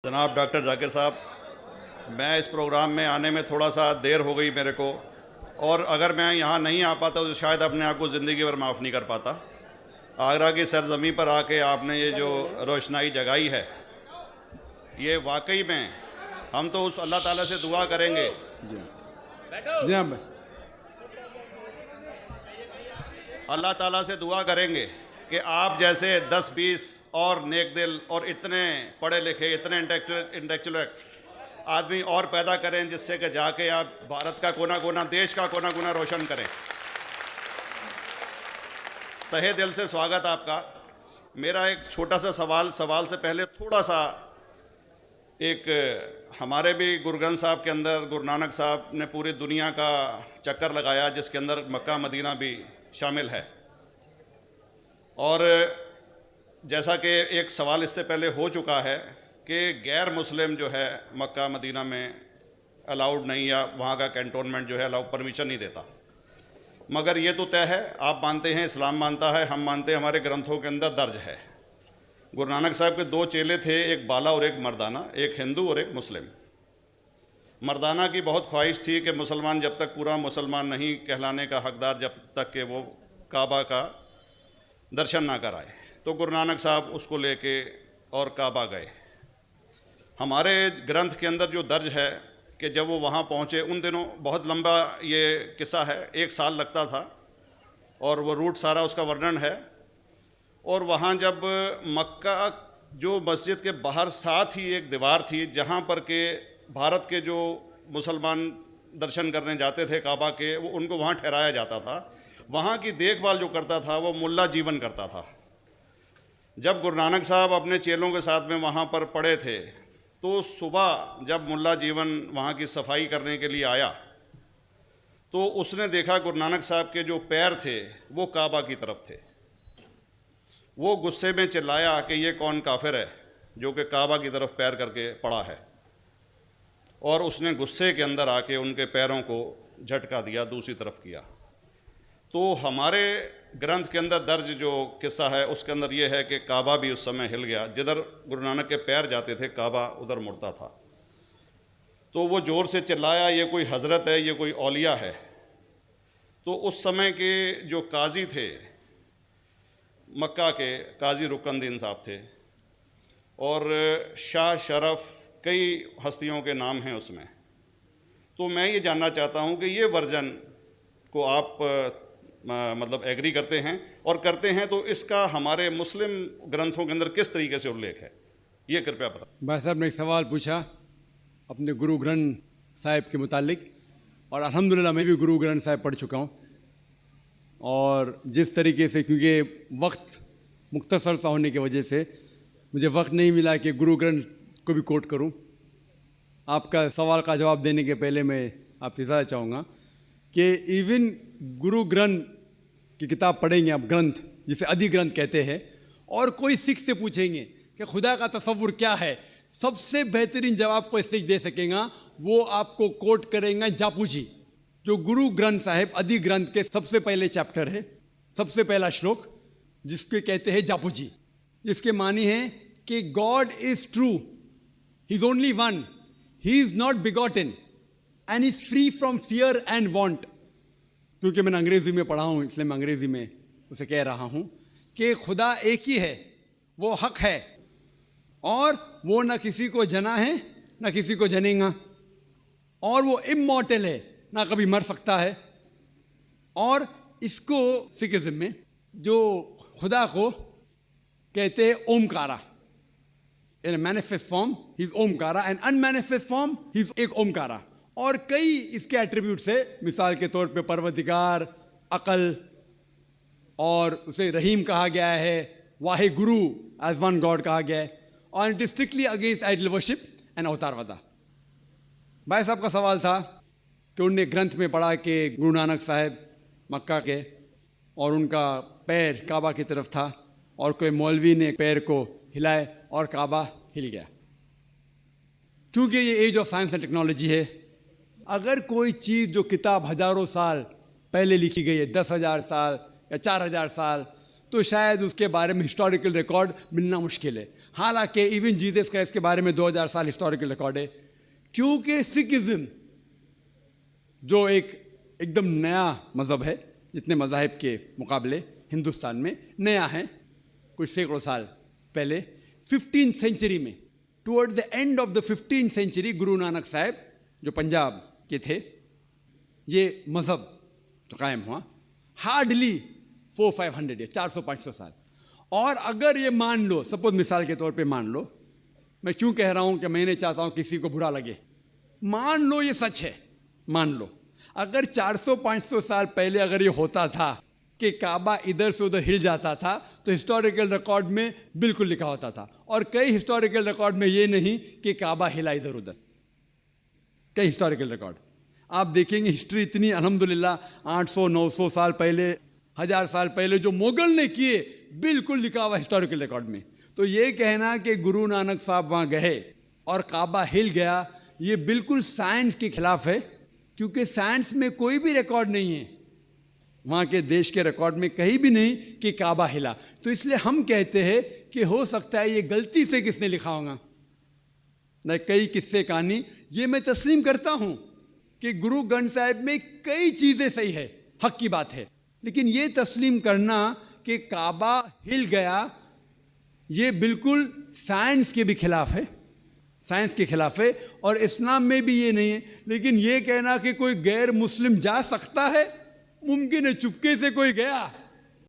जनाब डॉक्टर जाकिर साहब, मैं इस प्रोग्राम में आने में थोड़ा सा देर हो गई मेरे को, और अगर मैं यहाँ नहीं आ पाता तो शायद अपने आप को ज़िंदगी भर माफ़ नहीं कर पाता। आगरा की सरज़मीं पर आके आपने ये जो रोशनाई जगाई है, ये वाकई में हम तो उस अल्लाह ताला से दुआ करेंगे। जी हाँ। अल्लाह ताला से दुआ करेंगे कि आप जैसे 10-20 और नेक दिल और इतने पढ़े लिखे, इतने इंटेलेक्चुअल आदमी और पैदा करें, जिससे कि जाके आप भारत का कोना कोना, देश का कोना कोना रोशन करें। तहे दिल से स्वागत आपका। मेरा एक छोटा सा सवाल से पहले थोड़ा सा, एक हमारे भी गुरु ग्रंथ साहब के अंदर गुरु नानक साहब ने पूरी दुनिया का चक्कर लगाया, जिसके अंदर मक्का मदीना भी शामिल है। और जैसा कि एक सवाल इससे पहले हो चुका है कि गैर मुस्लिम जो है मक्का मदीना में अलाउड नहीं, या वहाँ का कैंटोनमेंट जो है अलाउ परमिशन नहीं देता। मगर ये तो तय है, आप मानते हैं, इस्लाम मानता है, हम मानते हैं, हमारे ग्रंथों के अंदर दर्ज है। गुरु नानक साहब के 2 चेले थे, एक बाला और एक मर्दाना, एक हिंदू और एक मुस्लिम। मर्दाना की बहुत ख्वाहिश थी कि मुसलमान जब तक पूरा मुसलमान नहीं कहलाने का हकदार, जब तक कि वो काबा का दर्शन ना कराए, तो गुरु नानक साहब उसको लेके और काबा गए। हमारे ग्रंथ के अंदर जो दर्ज है कि जब वो वहाँ पहुँचे, उन दिनों बहुत लंबा ये किस्सा है, 1 साल लगता था, और वो रूट सारा उसका वर्णन है। और वहाँ जब मक्का, जो मस्जिद के बाहर साथ ही एक दीवार थी, जहाँ पर के भारत के जो मुसलमान दर्शन करने जाते थे काबा के, वो उनको वहाँ ठहराया जाता था। वहाँ की देखभाल जो करता था वो मुल्ला जीवन करता था। जब गुरु नानक साहब अपने चेलों के साथ में वहाँ पर पड़े थे, तो सुबह जब मुल्ला जीवन वहाँ की सफाई करने के लिए आया, तो उसने देखा गुरु नानक साहब के जो पैर थे वो काबा की तरफ थे। वो गुस्से में चिल्लाया कि ये कौन काफिर है जो कि काबा की तरफ पैर करके पड़ा है, और उसने गुस्से के अंदर आके उनके पैरों को झटका दिया, दूसरी तरफ किया। तो हमारे ग्रंथ के अंदर दर्ज जो किस्सा है उसके अंदर ये है कि काबा भी उस समय हिल गया। जिधर गुरु नानक के पैर जाते थे काबा उधर मुड़ता था। तो वो ज़ोर से चिल्लाया, ये कोई हज़रत है, ये कोई औलिया है। तो उस समय के जो काजी थे मक्का के, काजी रुकनुद्दीन साहब थे, और शाह शरफ, कई हस्तियों के नाम हैं उसमें। तो मैं ये जानना चाहता हूँ कि ये वर्जन को आप मतलब एग्री करते हैं, और करते हैं तो इसका हमारे मुस्लिम ग्रंथों के अंदर किस तरीके से उल्लेख है, ये कृपया बताएं। भाई साहब ने एक सवाल पूछा अपने गुरु ग्रंथ साहिब के मुतालिक, और अल्हम्दुलिल्लाह मैं भी गुरु ग्रंथ साहिब पढ़ चुका हूँ। और जिस तरीके से, क्योंकि वक्त मुख्तसर सा होने की वजह से मुझे वक्त नहीं मिला कि गुरु ग्रंथ को भी कोट करूं। आपका सवाल का जवाब देने के पहले मैं आपसे ज़्यादा चाहूँगा कि इवन गुरु ग्रंथ की किताब पढ़ेंगे आप, ग्रंथ जिसे आदि ग्रंथ कहते हैं, और कोई सिख से पूछेंगे कि खुदा का तसव्वुर क्या है, सबसे बेहतरीन जवाब कोई सिख दे सकेगा, वो आपको कोट करेंगे जापू जी, जो गुरु ग्रंथ साहिब आदि ग्रंथ के सबसे पहले चैप्टर है, सबसे पहला श्लोक, जिसके कहते हैं जापू जी। इसके मानी है कि God is true, he is only one, he is not begotten and is free from fear and want. क्योंकि मैंने अंग्रेजी में पढ़ा हूँ, इसलिए मैं अंग्रेजी में उसे कह रहा हूँ कि खुदा एक ही है, वो हक है, और वो ना किसी को जना है ना किसी को जनेगा, और वो इमॉर्टल है, ना कभी मर सकता है। और इसको सिखिज्म में जो खुदा को कहते हैं Omkara, in manifest form he is Omkara, and unmanifest form he is एक ओमकारा। और कई इसके एट्रीब्यूट्स है, मिसाल के तौर पे परवरदिगार, अकल, और उसे रहीम कहा गया है, Wahe Guru as one God कहा गया है, और it is strictly against idol worship and अवतारवादा। भाई साहब का सवाल था कि उनने ग्रंथ में पढ़ा कि गुरु नानक साहब मक्का के, और उनका पैर काबा की तरफ था, और कोई मौलवी ने पैर को हिलाए और काबा हिल गया। क्योंकि ये age of science and technology है, अगर कोई चीज़ जो किताब हज़ारों साल पहले लिखी गई है, 10,000 साल या 4,000 साल, तो शायद उसके बारे में हिस्टोरिकल रिकॉर्ड मिलना मुश्किल है। हालांकि इवन जीसस क्राइस्ट के बारे में 2000 साल हिस्टोरिकल रिकॉर्ड है, क्योंकि सिखिज्म जो एकदम नया मज़हब है, जितने मज़ाहिब के मुकाबले हिंदुस्तान में नया है, कुछ सैकड़ों साल पहले 15th सेंचुरी में, towards the end of the 15th century, Guru Nanak साहब जो पंजाब के थे, ये मज़हब तो कायम हुआ हार्डली 400-500 ईयर, 400-500 साल। और अगर ये मान लो, सपोज मिसाल के तौर पे मान लो, मैं क्यों कह रहा हूँ कि मैं नहीं चाहता हूँ किसी को बुरा लगे, मान लो ये सच है, मान लो अगर 400-500 साल पहले अगर ये होता था कि काबा इधर से उधर हिल जाता था, तो हिस्टोरिकल रिकॉर्ड में बिल्कुल लिखा होता था। और कई हिस्टोरिकल रिकॉर्ड में ये नहीं कि काबा हिला इधर उधर, कई हिस्टोरिकल रिकॉर्ड आप देखेंगे। हिस्ट्री इतनी अल्हम्दुलिल्लाह 800-900 साल पहले, 1000 साल पहले जो मुगल ने किए, बिल्कुल लिखा हुआ हिस्टोरिकल रिकॉर्ड में। तो ये कहना कि गुरु नानक साहब वहाँ गए और काबा हिल गया, ये बिल्कुल साइंस के खिलाफ है, क्योंकि साइंस में कोई भी रिकॉर्ड नहीं है, वहाँ के देश के रिकॉर्ड में कहीं भी नहीं कि काबा हिला। तो इसलिए हम कहते हैं कि हो सकता है ये गलती से किसने लिखा होगा, न कई किस्से कहानी। ये मैं तस्लीम करता हूँ कि गुरु ग्रंथ साहिब में कई चीज़ें सही है, हक की बात है, लेकिन ये तस्लीम करना कि काबा हिल गया, ये बिल्कुल साइंस के भी खिलाफ है, साइंस के खिलाफ है। और इस्लाम में भी ये नहीं है। लेकिन ये कहना कि कोई गैर मुस्लिम जा सकता है, मुमकिन है चुपके से कोई गया